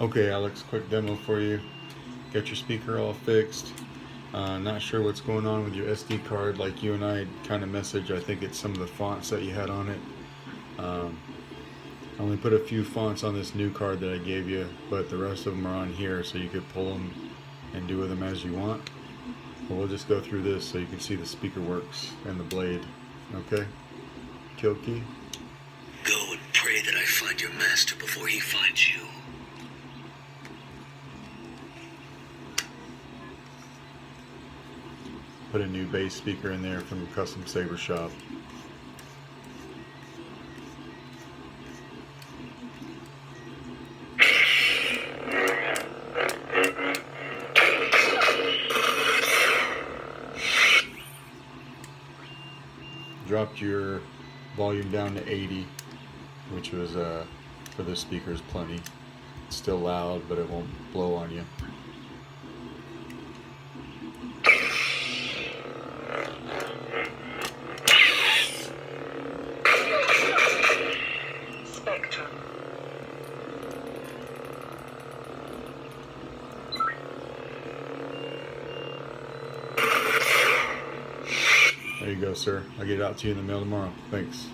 Okay, Alex, quick demo for you. Got your speaker all fixed. Not sure what's going on with your SD card. Like you and I kind of messaged, I think it's some of the fonts that you had on it. Um, I only put a few fonts on this new card that I gave you, but the rest of them are on here, so you could pull them and do with them as you want. But we'll just go through this so you can see the speaker works and the blade. Okay? Kill key. Go and pray that I find your master before he finds you. Put a new bass speaker in there from Custom Saber Shop. Dropped your volume down to 80, which was for this speaker is plenty. It's still loud, but it won't blow on you. Spectrum. There you go, sir. I'll get it out to you in the mail tomorrow. Thanks.